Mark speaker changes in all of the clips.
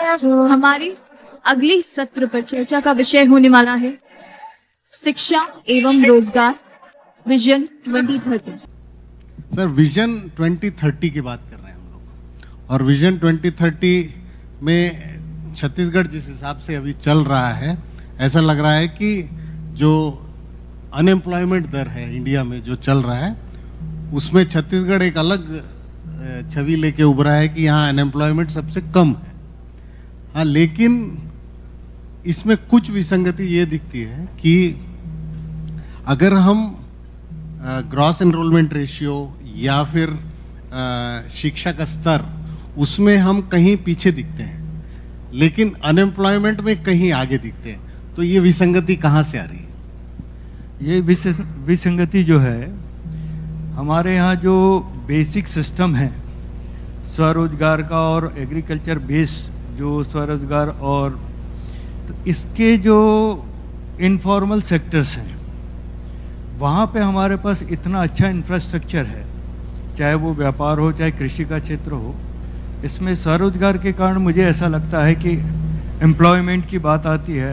Speaker 1: हमारी अगली सत्र पर चर्चा का विषय होने वाला है शिक्षा एवं रोजगार विजन 2030।
Speaker 2: सर, विजन 2030 की बात कर रहे हैं हम लोग, और विजन 2030 में छत्तीसगढ़ जिस हिसाब से अभी चल रहा है, ऐसा लग रहा है कि जो अनएम्प्लॉयमेंट दर है इंडिया में जो चल रहा है, उसमें छत्तीसगढ़ एक अलग छवि लेके उभरा है कि यहाँ अनएम्प्लॉयमेंट सबसे कम है। हाँ, लेकिन इसमें कुछ विसंगति ये दिखती है कि अगर हम ग्रॉस एनरोलमेंट रेशियो या फिर शिक्षा का स्तर, उसमें हम कहीं पीछे दिखते हैं, लेकिन अनएम्प्लॉयमेंट में कहीं आगे दिखते हैं। तो ये विसंगति कहाँ से आ रही है?
Speaker 3: ये विसंगति जो है, हमारे यहाँ जो बेसिक सिस्टम है स्वरोजगार का और एग्रीकल्चर बेस जो स्वरोजगार, और तो इसके जो इनफॉर्मल सेक्टर्स हैं वहाँ पे हमारे पास इतना अच्छा इंफ्रास्ट्रक्चर है, चाहे वो व्यापार हो चाहे कृषि का क्षेत्र हो। इसमें स्वरोजगार के कारण मुझे ऐसा लगता है कि एम्प्लॉयमेंट की बात आती है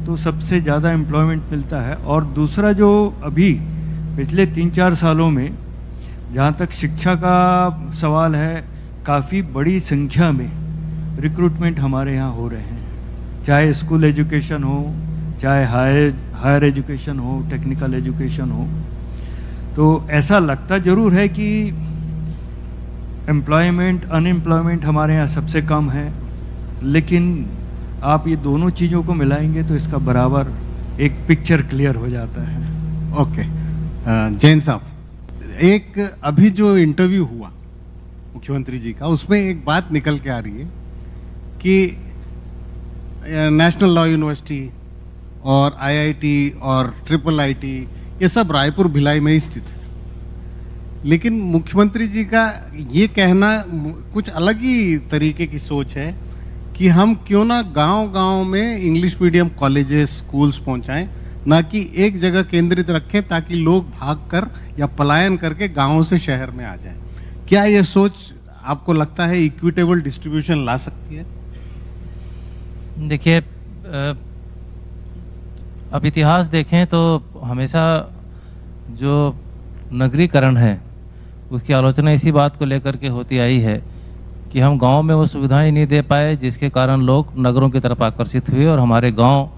Speaker 3: तो सबसे ज़्यादा एम्प्लॉयमेंट मिलता है। और दूसरा जो अभी पिछले 3-4 सालों में जहाँ तक शिक्षा का सवाल है, काफ़ी बड़ी संख्या में रिक्रूटमेंट हमारे यहाँ हो रहे हैं, चाहे स्कूल एजुकेशन हो, चाहे हायर एजुकेशन हो, टेक्निकल एजुकेशन हो। तो ऐसा लगता ज़रूर है कि एम्प्लॉयमेंट अनएम्प्लॉयमेंट हमारे यहाँ सबसे कम है, लेकिन आप ये दोनों चीज़ों को मिलाएंगे तो इसका बराबर एक पिक्चर क्लियर हो जाता है।
Speaker 2: ओके, जैन साहब, एक अभी जो इंटरव्यू हुआ मुख्यमंत्री जी का, उसमें एक बात निकल के आ रही है कि नेशनल लॉ यूनिवर्सिटी और आईआईटी और ट्रिपल आईटी ये सब रायपुर भिलाई में ही स्थित है, लेकिन मुख्यमंत्री जी का ये कहना कुछ अलग ही तरीके की सोच है कि हम क्यों ना गांव-गांव में इंग्लिश मीडियम कॉलेजेस स्कूल्स पहुंचाएं, ना कि एक जगह केंद्रित रखें ताकि लोग भागकर या पलायन करके गांवों से शहर में आ जाएं। क्या ये सोच आपको लगता है इक्विटेबल डिस्ट्रीब्यूशन ला सकती है?
Speaker 4: देखिए, अब इतिहास देखें तो हमेशा जो नगरीकरण है उसकी आलोचना इसी बात को लेकर के होती आई है कि हम गांव में वो सुविधाएं नहीं दे पाए, जिसके कारण लोग नगरों की तरफ आकर्षित हुए और हमारे गांव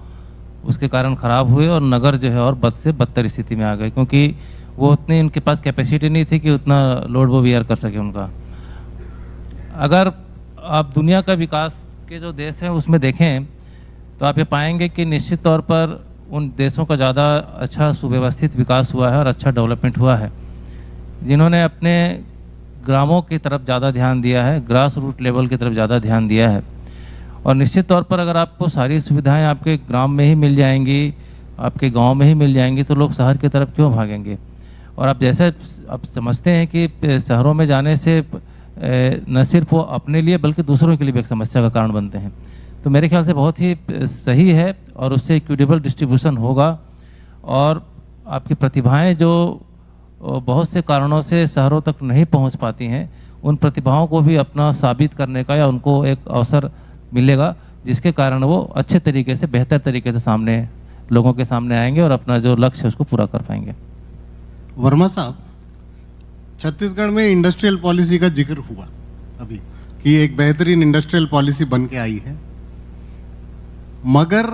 Speaker 4: उसके कारण ख़राब हुए और नगर जो है और बद से बदतर स्थिति में आ गए, क्योंकि वो उतनी उनके पास कैपेसिटी नहीं थी कि उतना लोड वो बियर कर सके उनका। अगर आप दुनिया का विकास के जो देश हैं उसमें देखें तो आप ये पाएंगे कि निश्चित तौर पर उन देशों का ज़्यादा अच्छा सुव्यवस्थित विकास हुआ है और अच्छा डेवलपमेंट हुआ है, जिन्होंने अपने ग्रामों की तरफ ज़्यादा ध्यान दिया है, ग्रास रूट लेवल की तरफ ज़्यादा ध्यान दिया है। और निश्चित तौर पर अगर आपको सारी सुविधाएं आपके ग्राम में ही मिल जाएंगी, आपके गांव में ही मिल जाएंगी, तो लोग शहर की तरफ क्यों भागेंगे? और आप जैसे आप समझते हैं कि शहरों में जाने से न सिर्फ वो अपने लिए बल्कि दूसरों के लिए भी एक समस्या का कारण बनते हैं। तो मेरे ख्याल से बहुत ही सही है और उससे इक्विटेबल डिस्ट्रीब्यूशन होगा, और आपकी प्रतिभाएं जो बहुत से कारणों से शहरों तक नहीं पहुंच पाती हैं, उन प्रतिभाओं को भी अपना साबित करने का या उनको एक अवसर मिलेगा, जिसके कारण वो अच्छे तरीके से, बेहतर तरीके से सामने लोगों के सामने आएंगे और अपना जो लक्ष्य है उसको पूरा कर पाएंगे।
Speaker 2: वर्मा साहब, छत्तीसगढ़ में इंडस्ट्रियल पॉलिसी का जिक्र हुआ अभी कि एक बेहतरीन इंडस्ट्रियल पॉलिसी बन के आई है, मगर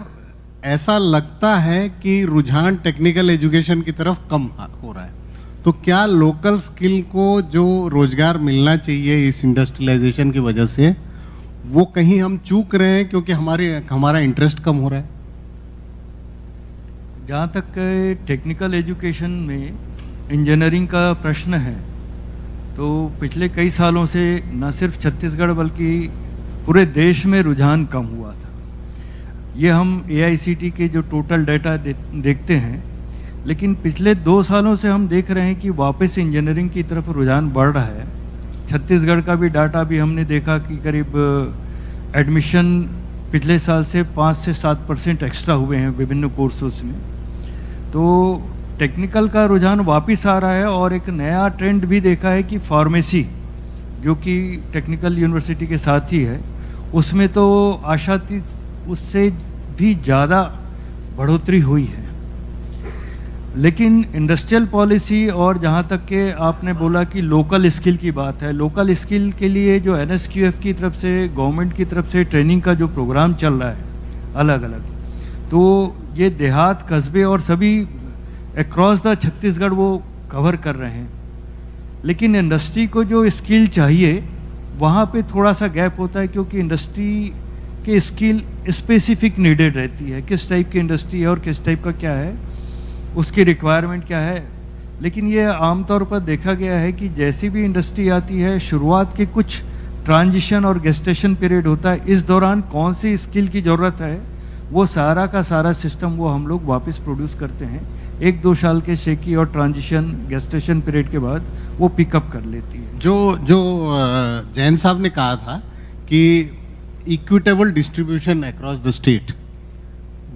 Speaker 2: ऐसा लगता है कि रुझान टेक्निकल एजुकेशन की तरफ कम हो रहा है। तो क्या लोकल स्किल को जो रोजगार मिलना चाहिए इस इंडस्ट्रियलाइजेशन की वजह से, वो कहीं हम चूक रहे हैं क्योंकि हमारा इंटरेस्ट कम हो रहा है?
Speaker 3: जहाँ तक टेक्निकल एजुकेशन में इंजीनियरिंग का प्रश्न है, तो पिछले कई सालों से न सिर्फ छत्तीसगढ़ बल्कि पूरे देश में रुझान कम हुआ था। ये हम AICT के जो टोटल डाटा देखते हैं, लेकिन पिछले 2 सालों से हम देख रहे हैं कि वापस इंजीनियरिंग की तरफ रुझान बढ़ रहा है। छत्तीसगढ़ का भी डाटा भी हमने देखा कि करीब एडमिशन पिछले साल से 5 से 7% एक्स्ट्रा हुए हैं विभिन्न कोर्सेस में। तो टेक्निकल का रुझान वापस आ रहा है, और एक नया ट्रेंड भी देखा है कि फार्मेसी, जो कि टेक्निकल यूनिवर्सिटी के साथ ही है, उसमें तो आशातीत उससे भी ज़्यादा बढ़ोतरी हुई है। लेकिन इंडस्ट्रियल पॉलिसी और जहाँ तक के आपने बोला कि लोकल स्किल की बात है, लोकल स्किल के लिए जो NSQF की तरफ से, गवर्नमेंट की तरफ से ट्रेनिंग का जो प्रोग्राम चल रहा है अलग अलग, तो ये देहात, कस्बे और सभी अक्रॉस द छत्तीसगढ़ वो कवर कर रहे हैं। लेकिन इंडस्ट्री को जो स्किल चाहिए वहाँ पे थोड़ा सा गैप होता है, क्योंकि इंडस्ट्री के स्किल स्पेसिफिक नीडेड रहती है, किस टाइप की इंडस्ट्री है और किस टाइप का क्या है, उसकी रिक्वायरमेंट क्या है। लेकिन ये आमतौर पर देखा गया है कि जैसी भी इंडस्ट्री आती है, शुरुआत के कुछ ट्रांजिशन और गेस्टेशन पीरियड होता है, इस दौरान कौन सी स्किल की ज़रूरत है वो सारा का सारा सिस्टम वो हम लोग वापस प्रोड्यूस करते हैं। 1-2 साल के शेकी और ट्रांजिशन गेस्टेशन पीरियड के बाद वो पिकअप कर लेती है।
Speaker 2: जो जैन साहब ने कहा था कि equitable distribution across the state,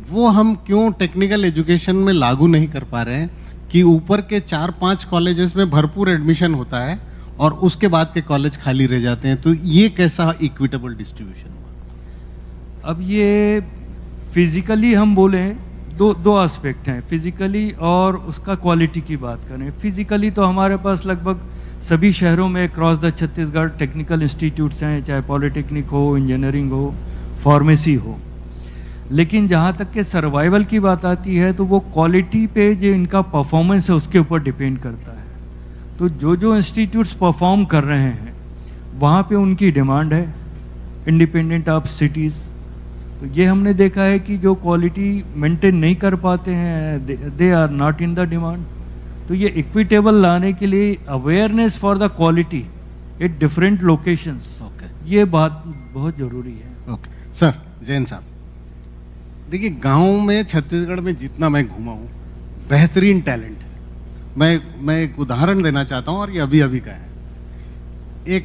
Speaker 2: वो हम क्यों टेक्निकल एजुकेशन में लागू नहीं कर पा रहे हैं कि ऊपर के 4-5 कॉलेजेस में भरपूर एडमिशन होता है और उसके बाद के कॉलेज खाली रह जाते हैं, तो ये कैसा इक्विटेबल डिस्ट्रीब्यूशन हुआ?
Speaker 3: अब ये फिजिकली हम बोलें दो एस्पेक्ट हैं, फिजिकली और उसका क्वालिटी की बात करें। फिजिकली तो हमारे पास लगभग सभी शहरों में cross the Chhattisgarh technical institutes हैं, चाहे पॉलिटेक्निक हो, इंजीनियरिंग हो, फार्मेसी हो। लेकिन जहाँ तक के सर्वाइवल की बात आती है तो वो क्वालिटी पे जो इनका परफॉर्मेंस है उसके ऊपर डिपेंड करता है। तो जो इंस्टीट्यूट्स परफॉर्म कर रहे हैं वहाँ पे उनकी डिमांड है, इंडिपेंडेंट ऑफ सिटीज़। तो ये हमने देखा है कि जो क्वालिटी मेंटेन नहीं कर पाते हैं, they are not in the demand. तो ये इक्विटेबल लाने के लिए awareness for the quality at different locations, ये बात बहुत ज़रूरी है।
Speaker 2: ओके सर, जैन साहब, देखिए गांव में छत्तीसगढ़ में जितना मैं घूमा हूँ बेहतरीन टैलेंट है। मैं एक उदाहरण देना चाहता हूँ और ये अभी अभी का है।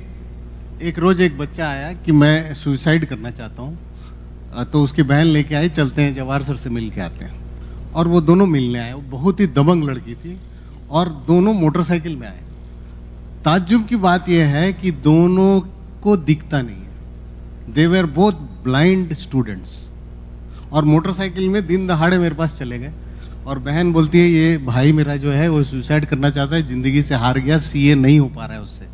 Speaker 2: एक रोज एक बच्चा आया कि मैं सुसाइड करना चाहता हूँ, तो उसकी बहन लेके आई, चलते हैं जवाहर सर से मिल के आते हैं। और वो दोनों मिलने आए। वो बहुत ही दबंग लड़की थी और दोनों मोटरसाइकिल में आए। ताज्जुब की बात यह है कि दोनों को दिखता नहीं है, they were both blind students, और मोटरसाइकिल में दिन दहाड़े मेरे पास चले गए। और बहन बोलती है ये भाई मेरा जो है वो सुसाइड करना चाहता है, ज़िंदगी से हार गया, सीए नहीं हो पा रहा है उससे,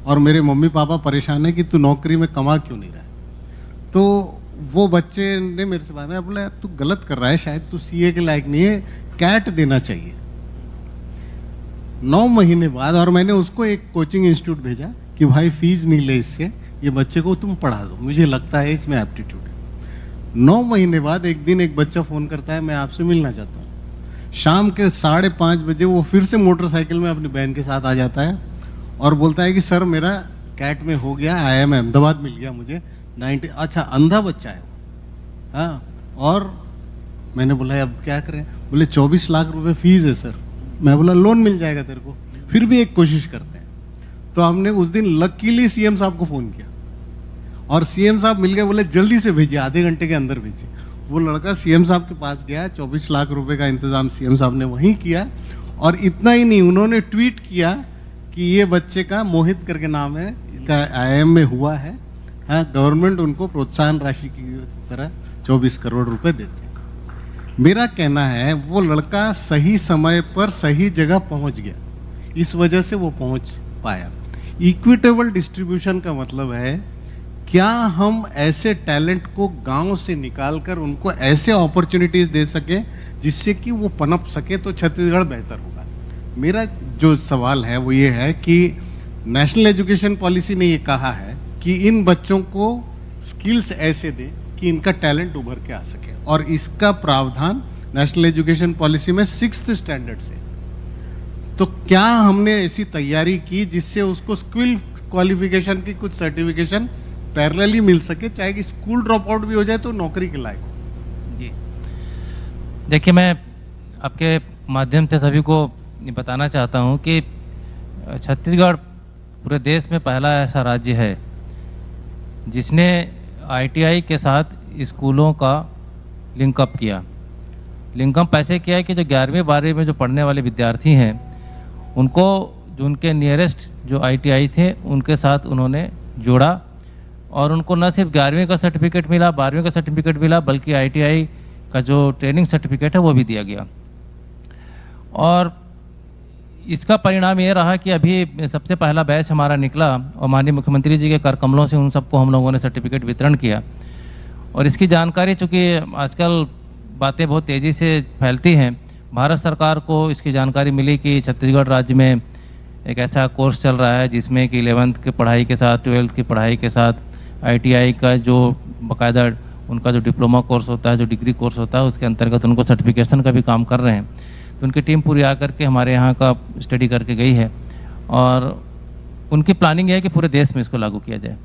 Speaker 2: और मेरे मम्मी पापा परेशान है कि तू नौकरी में कमा क्यों नहीं रहा है। तो वो बच्चे ने मेरे से बात बोला, तू गलत कर रहा है, शायद तू सीए के लायक नहीं है, कैट देना चाहिए। 9 महीने बाद, और मैंने उसको एक कोचिंग इंस्टीट्यूट भेजा कि भाई फीस नहीं ले इससे, ये बच्चे को तुम पढ़ा दो, मुझे लगता है इसमें एप्टीट्यूड है। 9 महीने बाद एक दिन एक बच्चा फ़ोन करता है, मैं आपसे मिलना चाहता हूँ। शाम के 5:30 बजे वो फिर से मोटरसाइकिल में अपनी बहन के साथ आ जाता है और बोलता है कि सर मेरा कैट में हो गया, IIM अहमदाबाद मिल गया मुझे 90। अच्छा, अंधा बच्चा है वो। हाँ, और मैंने बोला अब क्या करें? बोले 24 लाख रुपए फीस है सर। मैं बोला लोन मिल जाएगा तेरे को, फिर भी एक कोशिश करते हैं। तो हमने उस दिन लकीली CM साहब को फ़ोन किया और CM साहब मिल गए, बोले जल्दी से भेजिए, आधे घंटे के अंदर भेजिए। वो लड़का CM साहब के पास गया, 24 लाख रुपए का इंतजाम CM साहब ने वहीं किया। और इतना ही नहीं, उन्होंने ट्वीट किया कि ये बच्चे का मोहित करके नाम है, इसका IIM में हुआ है, हाँ, गवर्नमेंट उनको प्रोत्साहन राशि की तरह 24 करोड़ रुपए देते हैं। मेरा कहना है वो लड़का सही समय पर सही जगह पहुंच गया, इस वजह से वो पहुंच पाया। इक्विटेबल डिस्ट्रीब्यूशन का मतलब है क्या हम ऐसे टैलेंट को गांव से निकालकर उनको ऐसे अपॉर्चुनिटीज दे सके जिससे कि वो पनप सके, तो छत्तीसगढ़ बेहतर होगा। मेरा जो सवाल है वो ये है कि नेशनल एजुकेशन पॉलिसी ने ये कहा है कि इन बच्चों को स्किल्स ऐसे दें कि इनका टैलेंट उभर के आ सके, और इसका प्रावधान नेशनल एजुकेशन पॉलिसी में 6th स्टैंडर्ड से। तो क्या हमने ऐसी तैयारी की जिससे उसको स्किल क्वालिफिकेशन की कुछ सर्टिफिकेशन पैरेलली मिल सके, चाहे कि स्कूल ड्रॉप आउट भी हो जाए तो नौकरी के लायक हो?
Speaker 4: जी देखिए, मैं आपके माध्यम से सभी को बताना चाहता हूं कि छत्तीसगढ़ पूरे देश में पहला ऐसा राज्य है जिसने ITI के साथ स्कूलों का लिंकअप किया। लिंकअप ऐसे किया है कि जो 11वीं 12वीं में जो पढ़ने वाले विद्यार्थी हैं उनको जो उनके नियरेस्ट जो ITI थे उनके साथ उन्होंने जोड़ा और उनको न सिर्फ 11वीं का सर्टिफिकेट मिला, 12वीं का सर्टिफिकेट मिला, बल्कि ITI का जो ट्रेनिंग सर्टिफिकेट है वो भी दिया गया। और इसका परिणाम ये रहा कि अभी सबसे पहला बैच हमारा निकला और माननीय मुख्यमंत्री जी के कर कमलों से उन सबको हम लोगों ने सर्टिफिकेट वितरण किया। और इसकी जानकारी, चूँकि आजकल बातें बहुत तेज़ी से फैलती हैं, भारत सरकार को इसकी जानकारी मिली कि छत्तीसगढ़ राज्य में एक ऐसा कोर्स चल रहा है जिसमें कि 11th की पढ़ाई के साथ 12th की पढ़ाई के साथ ITI का जो बाकायदा उनका जो डिप्लोमा कोर्स होता है, जो डिग्री कोर्स होता है, उसके अंतर्गत उनको सर्टिफिकेशन का भी काम कर रहे हैं। तो उनकी टीम पूरी आकर के हमारे यहाँ का स्टडी करके गई है और उनकी प्लानिंग है कि पूरे देश में इसको लागू किया जाए।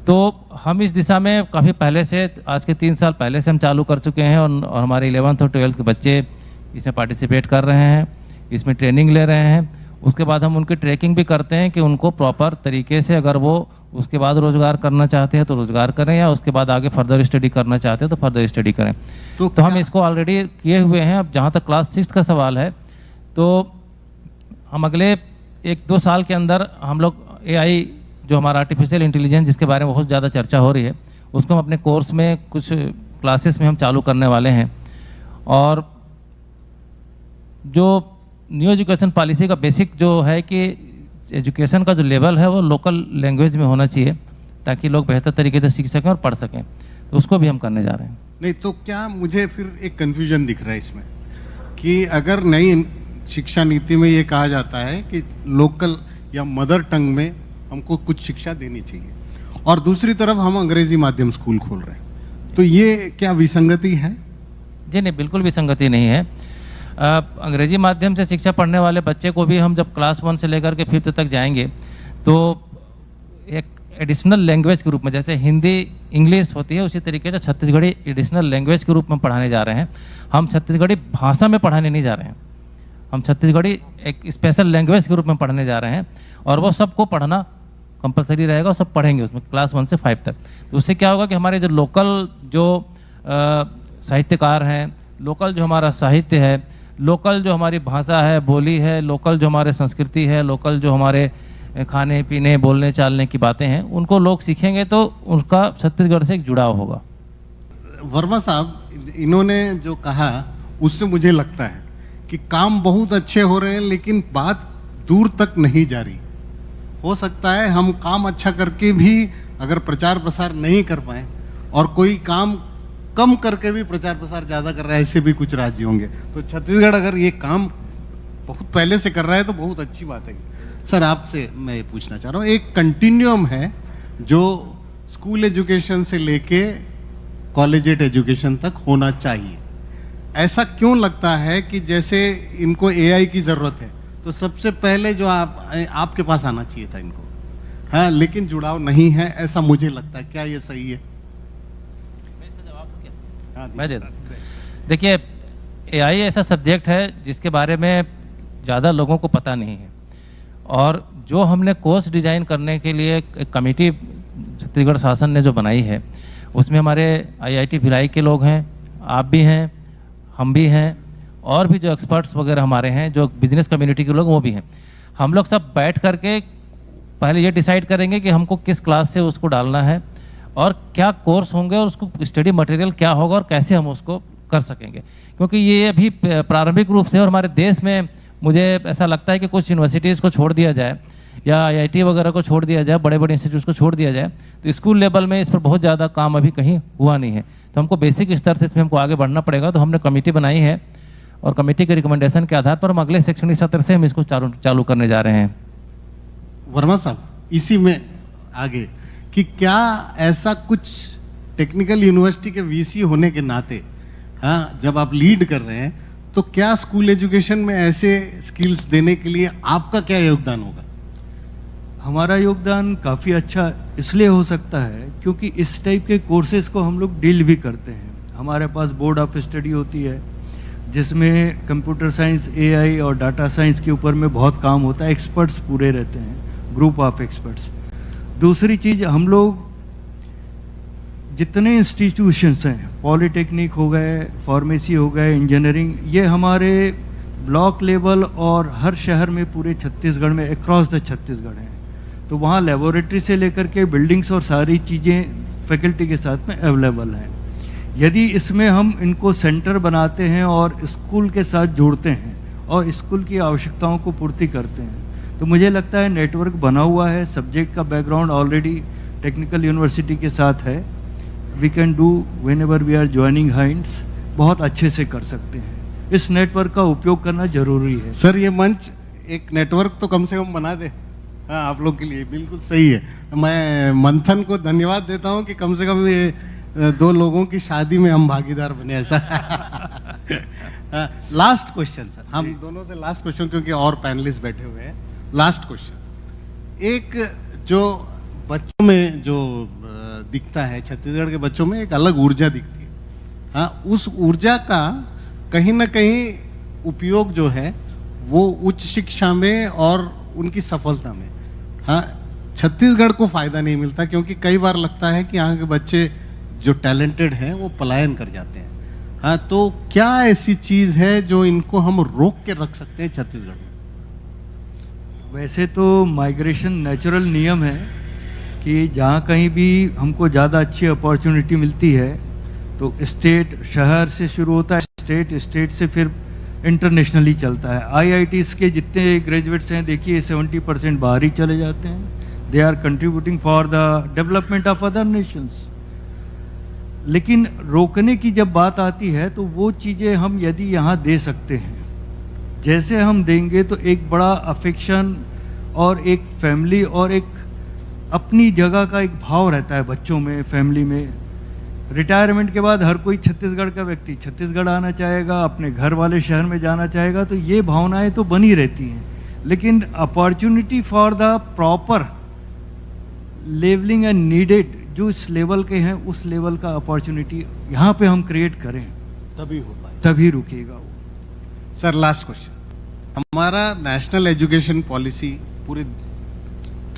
Speaker 4: तो हम इस दिशा में काफ़ी पहले से, आज के 3 साल पहले से हम चालू कर चुके हैं और हमारे 11th और 12th के बच्चे इसमें पार्टिसिपेट कर रहे हैं, इसमें ट्रेनिंग ले रहे हैं। उसके बाद हम उनकी ट्रैकिंग भी करते हैं कि उनको प्रॉपर तरीके से, अगर वो उसके बाद रोज़गार करना चाहते हैं तो रोज़गार करें, या उसके बाद आगे फर्दर स्टडी करना चाहते हैं तो फर्दर स्टडी करें। तो हम इसको ऑलरेडी किए हुए हैं। अब जहाँ तक क्लास 6 का सवाल है, तो हम अगले 1-2 साल के अंदर हम लोग AI जो हमारा आर्टिफिशियल इंटेलिजेंस जिसके बारे में बहुत ज़्यादा चर्चा हो रही है, उसको हम अपने कोर्स में कुछ क्लासेस में हम चालू करने वाले हैं। और जो न्यू एजुकेशन पॉलिसी का बेसिक जो है कि एजुकेशन का जो लेवल है वो लोकल लैंग्वेज में होना चाहिए ताकि लोग बेहतर तरीके से सीख सकें और पढ़ सकें, तो उसको भी हम करने जा रहे हैं।
Speaker 2: नहीं तो क्या मुझे फिर एक कन्फ्यूजन दिख रहा है इसमें कि अगर नई शिक्षा नीति में ये कहा जाता है कि लोकल या मदर टंग में हमको कुछ शिक्षा देनी चाहिए और दूसरी तरफ हम अंग्रेजी माध्यम स्कूल खोल रहे हैं, तो ये क्या विसंगति है?
Speaker 4: जी नहीं, बिल्कुल विसंगति नहीं है। अंग्रेजी माध्यम से शिक्षा पढ़ने वाले बच्चे को भी हम जब क्लास 1 से लेकर के 5th तक जाएंगे तो एक एडिशनल लैंग्वेज के रूप में, जैसे हिंदी इंग्लिश होती है उसी तरीके से छत्तीसगढ़ी एडिशनल लैंग्वेज के रूप में पढ़ाने जा रहे हैं। हम छत्तीसगढ़ी भाषा में पढ़ाने नहीं जा रहे हैं, हम छत्तीसगढ़ी एक स्पेशल लैंग्वेज के रूप में पढ़ने जा रहे हैं और वो सबको पढ़ना कंपलसरी रहेगा और सब पढ़ेंगे उसमें क्लास 1 से 5 तक। तो उससे क्या होगा कि हमारे जो लोकल जो साहित्यकार हैं, लोकल जो हमारा साहित्य है, लोकल जो हमारी भाषा है, बोली है, लोकल जो हमारे संस्कृति है, लोकल जो हमारे खाने पीने बोलने चालने की बातें हैं, उनको लोग सीखेंगे तो उनका छत्तीसगढ़ से एक जुड़ाव होगा।
Speaker 2: वर्मा साहब, इन्होंने जो कहा उससे मुझे लगता है कि काम बहुत अच्छे हो रहे हैं लेकिन बात दूर तक नहीं जा रही। हो सकता है हम काम अच्छा करके भी अगर प्रचार प्रसार नहीं कर पाए और कोई काम कम करके भी प्रचार प्रसार ज़्यादा कर रहा है, ऐसे भी कुछ राज्य होंगे। तो छत्तीसगढ़ अगर ये काम बहुत पहले से कर रहा है तो बहुत अच्छी बात है। सर, आपसे मैं ये पूछना चाह रहा हूँ, एक कंटिन्यूम है जो स्कूल एजुकेशन से लेके कॉलेजिएट एजुकेशन तक होना चाहिए। ऐसा क्यों लगता है कि जैसे इनको AI की ज़रूरत है तो सबसे पहले जो आपके पास आना चाहिए था इनको, हाँ, लेकिन जुड़ाव नहीं है, ऐसा मुझे लगता है। क्या ये सही है?
Speaker 4: मैं देता। देखिए, AI ऐसा सब्जेक्ट है जिसके बारे में ज़्यादा लोगों को पता नहीं है और जो हमने कोर्स डिज़ाइन करने के लिए एक कमेटी छत्तीसगढ़ शासन ने जो बनाई है उसमें हमारे IIT भिलाई के लोग हैं, आप भी हैं, हम भी हैं और भी जो एक्सपर्ट्स वगैरह हमारे हैं, जो बिजनेस कम्युनिटी के लोग वो भी हैं। हम लोग सब बैठ करके पहले ये डिसाइड करेंगे कि हमको किस क्लास से उसको डालना है और क्या कोर्स होंगे और उसको स्टडी मटेरियल क्या होगा और कैसे हम उसको कर सकेंगे, क्योंकि ये अभी प्रारंभिक रूप से और हमारे देश में मुझे ऐसा लगता है कि कुछ यूनिवर्सिटीज़ को छोड़ दिया जाए या IIT वगैरह को छोड़ दिया जाए, बड़े बड़े इंस्टीट्यूट्स को छोड़ दिया जाए, तो स्कूल लेवल में इस पर बहुत ज़्यादा काम अभी कहीं हुआ नहीं है। तो हमको बेसिक स्तर से इसमें हमको आगे बढ़ना पड़ेगा। तो हमने कमेटी बनाई है और कमेटी के रिकमेंडेशन के आधार पर हम अगले शैक्षणिक सत्र से हम इसको चालू करने जा रहे हैं।
Speaker 2: वर्मा साहब, इसी में आगे कि क्या ऐसा कुछ टेक्निकल यूनिवर्सिटी के VC होने के नाते, हाँ, जब आप लीड कर रहे हैं तो क्या स्कूल एजुकेशन में ऐसे स्किल्स देने के लिए आपका क्या योगदान होगा?
Speaker 3: हमारा योगदान काफ़ी अच्छा इसलिए हो सकता है क्योंकि इस टाइप के कोर्सेज को हम लोग डील भी करते हैं। हमारे पास बोर्ड ऑफ स्टडी होती है जिसमें कंप्यूटर साइंस, AI और डाटा साइंस के ऊपर में बहुत काम होता है, एक्सपर्ट्स पूरे रहते हैं, ग्रुप ऑफ एक्सपर्ट्स। दूसरी चीज़, हम लोग जितने इंस्टीट्यूशंस हैं, पॉलिटेक्निक हो गए, फार्मेसी हो गए, इंजीनियरिंग, ये हमारे ब्लॉक लेवल और हर शहर में पूरे छत्तीसगढ़ में अक्रॉस द छत्तीसगढ़ हैं। तो वहाँ लेबोरेटरी से लेकर के बिल्डिंग्स और सारी चीज़ें फैकल्टी के साथ में अवेलेबल हैं। यदि इसमें हम इनको सेंटर बनाते हैं और स्कूल के साथ जोड़ते हैं और स्कूल की आवश्यकताओं को पूर्ति करते हैं तो मुझे लगता है नेटवर्क बना हुआ है। सब्जेक्ट का बैकग्राउंड ऑलरेडी टेक्निकल यूनिवर्सिटी के साथ है। We can do whenever we are joining hands, बहुत अच्छे से कर सकते हैं। इस नेटवर्क का उपयोग करना जरूरी है।
Speaker 2: सर ये मंच एक नेटवर्क तो कम से कम बना दे। हाँ, आप लोग के लिए बिल्कुल सही है। मैं मंथन को धन्यवाद देता हूँ कि कम से कम ये दो लोगों की शादी में हम भागीदार बने ऐसा। लास्ट क्वेश्चन सर, हम दोनों से लास्ट क्वेश्चन, क्योंकि और पैनलिस्ट बैठे हुए हैं। लास्ट क्वेश्चन, एक जो बच्चों में जो दिखता है, छत्तीसगढ़ के बच्चों में एक अलग ऊर्जा दिखती है। हाँ, उस ऊर्जा का कहीं ना कहीं उपयोग जो है वो उच्च शिक्षा में और उनकी सफलता में, हाँ, छत्तीसगढ़ को फायदा नहीं मिलता, क्योंकि कई बार लगता है कि यहाँ के बच्चे जो टैलेंटेड हैं वो पलायन कर जाते हैं। हाँ, तो क्या ऐसी चीज है जो इनको हम रोक के रख सकते हैं छत्तीसगढ़ में?
Speaker 3: वैसे तो माइग्रेशन नेचुरल नियम है कि जहाँ कहीं भी हमको ज़्यादा अच्छी अपॉर्चुनिटी मिलती है तो स्टेट, शहर से शुरू होता है, स्टेट से फिर इंटरनेशनली चलता है। IITs के जितने ग्रेजुएट्स हैं देखिए 70% बाहर ही चले जाते हैं। They are contributing for the development of other nations. लेकिन रोकने की जब बात आती है तो वो चीज़ें हम यदि यहाँ दे सकते हैं, जैसे हम देंगे तो एक बड़ा अफेक्शन और एक फैमिली और एक अपनी जगह का एक भाव रहता है बच्चों में, फैमिली में। रिटायरमेंट के बाद हर कोई छत्तीसगढ़ का व्यक्ति छत्तीसगढ़ आना चाहेगा, अपने घर वाले शहर में जाना चाहेगा, तो ये भावनाएं तो बनी रहती हैं। लेकिन opportunity for the proper levelling and needed, जो इस लेवल के हैं उस लेवल का अपॉर्चुनिटी यहाँ पे हम क्रिएट करें,
Speaker 2: तभी हो पाए,
Speaker 3: तभी रुकेगा वो।
Speaker 2: सर लास्ट क्वेश्चन, हमारा नेशनल एजुकेशन पॉलिसी पूरी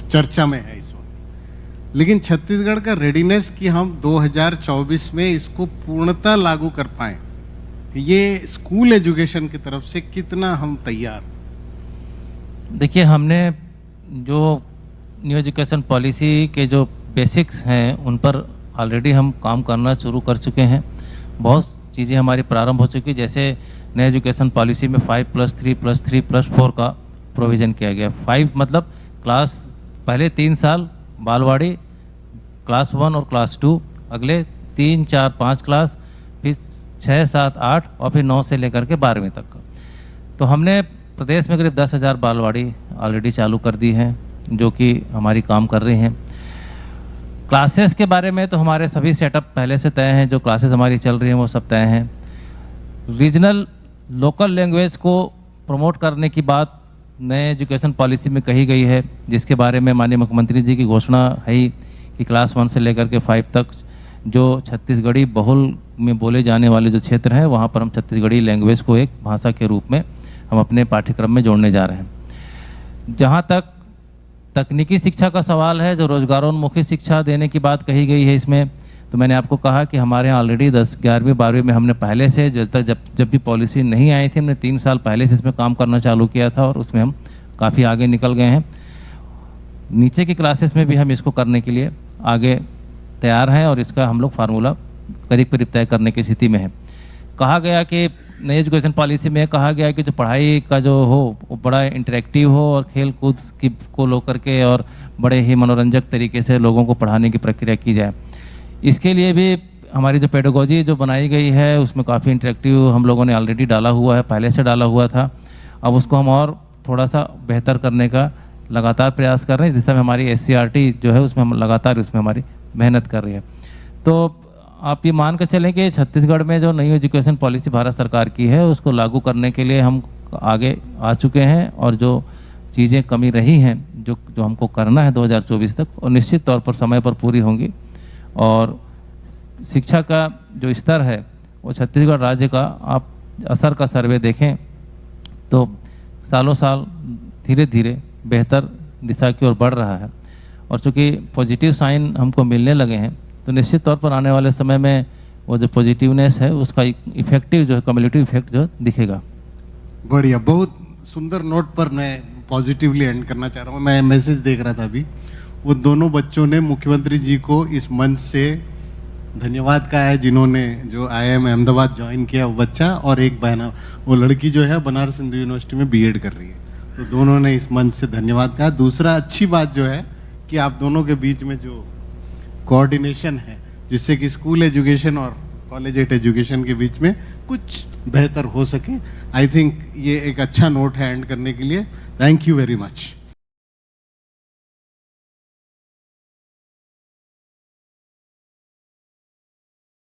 Speaker 2: चर्चा में है इस वक्त, लेकिन छत्तीसगढ़ का रेडीनेस कि हम 2024 में इसको पूर्णतः लागू कर पाए, ये स्कूल एजुकेशन की तरफ से कितना हम तैयार?
Speaker 4: देखिए, हमने जो न्यू एजुकेशन पॉलिसी के जो बेसिक्स हैं उन पर ऑलरेडी हम काम करना शुरू कर चुके हैं। बहुत चीज़ें हमारी प्रारंभ हो चुकी, जैसे नए एजुकेशन पॉलिसी में 5+3+3+4 का प्रोविज़न किया गया। 5 मतलब क्लास पहले 3 साल बालवाड़ी, क्लास 1 और क्लास 2, अगले 3, 4, 5 क्लास, फिर 6, 7, 8 और फिर 9 से लेकर के 12वीं तक का। तो हमने प्रदेश में करीब 10,000 बालवाड़ी ऑलरेडी चालू कर दी हैं, जो कि हमारी काम कर रही हैं। क्लासेस के बारे में तो हमारे सभी सेटअप पहले से तय हैं, जो क्लासेस हमारी चल रही हैं वो सब तय हैं। रीजनल लोकल लैंग्वेज को प्रमोट करने की बात नए एजुकेशन पॉलिसी में कही गई है, जिसके बारे में माननीय मुख्यमंत्री जी की घोषणा है ही कि क्लास 1 से लेकर के 5 तक जो छत्तीसगढ़ी बहुल में बोले जाने वाले जो क्षेत्र हैं वहाँ पर हम छत्तीसगढ़ी लैंग्वेज को एक भाषा के रूप में हम अपने पाठ्यक्रम में जोड़ने जा रहे हैं। जहाँ तक तकनीकी शिक्षा का सवाल है, जो रोजगारोन्मुखी शिक्षा देने की बात कही गई है इसमें, तो मैंने आपको कहा कि हमारे यहाँ ऑलरेडी 10, 11वीं 12वीं में हमने पहले से जब भी पॉलिसी नहीं आई थी, हमने 3 साल पहले से इसमें काम करना चालू किया था और उसमें हम काफ़ी आगे निकल गए हैं। नीचे की क्लासेस में भी हम इसको करने के लिए आगे तैयार हैं और इसका हम लोग फार्मूला करीब करीब तय करने की स्थिति में है। कहा गया कि नई एजुकेशन पॉलिसी में कहा गया कि जो पढ़ाई का जो हो वो बड़ा इंटरेक्टिव हो और खेल कूद की को लेकर के और बड़े ही मनोरंजक तरीके से लोगों को पढ़ाने की प्रक्रिया की जाए। इसके लिए भी हमारी जो पेडागोजी जो बनाई गई है उसमें काफ़ी इंटरेक्टिव हम लोगों ने ऑलरेडी डाला हुआ है, पहले से डाला हुआ था। अब उसको हम और थोड़ा सा बेहतर करने का लगातार प्रयास कर रहे हैं, जिसमें हमारी SCRT जो है उसमें हम लगातार उसमें हमारी मेहनत कर रही है। तो आप ये मान कर चलें कि छत्तीसगढ़ में जो नई एजुकेशन पॉलिसी भारत सरकार की है उसको लागू करने के लिए हम आगे आ चुके हैं और जो चीज़ें कमी रही हैं जो हमको करना है 2024 तक, और निश्चित तौर पर समय पर पूरी होंगी। और शिक्षा का जो स्तर है वो छत्तीसगढ़ राज्य का आप असर का सर्वे देखें तो सालों साल धीरे धीरे बेहतर दिशा की ओर बढ़ रहा है। और चूँकि पॉजिटिव साइन हमको मिलने लगे हैं तो निश्चित तौर पर आने वाले समय में वो जो पॉजिटिवनेस है उसका इफेक्टिव जो है कम्युलेटिव इफेक्ट जो दिखेगा।
Speaker 2: बढ़िया, बहुत सुंदर नोट पर मैं पॉजिटिवली एंड करना चाह रहा हूँ। मैं मैसेज देख रहा था अभी वो दोनों बच्चों ने मुख्यमंत्री जी को इस मंच से धन्यवाद कहा है, जिन्होंने जो IIM अहमदाबाद ज्वाइन किया वो बच्चा, और एक बहना वो लड़की जो है बनारस हिंदू यूनिवर्सिटी में B.Ed कर रही है। तो दोनों ने इस मंच से धन्यवाद कहा। दूसरा अच्छी बात जो है कि आप दोनों के बीच में जो कोऑर्डिनेशन है, जिससे कि स्कूल एजुकेशन और कॉलेज एजुकेशन के बीच में कुछ बेहतर हो सके, आई थिंक ये एक अच्छा नोट है एंड करने के लिए। Thank you very much.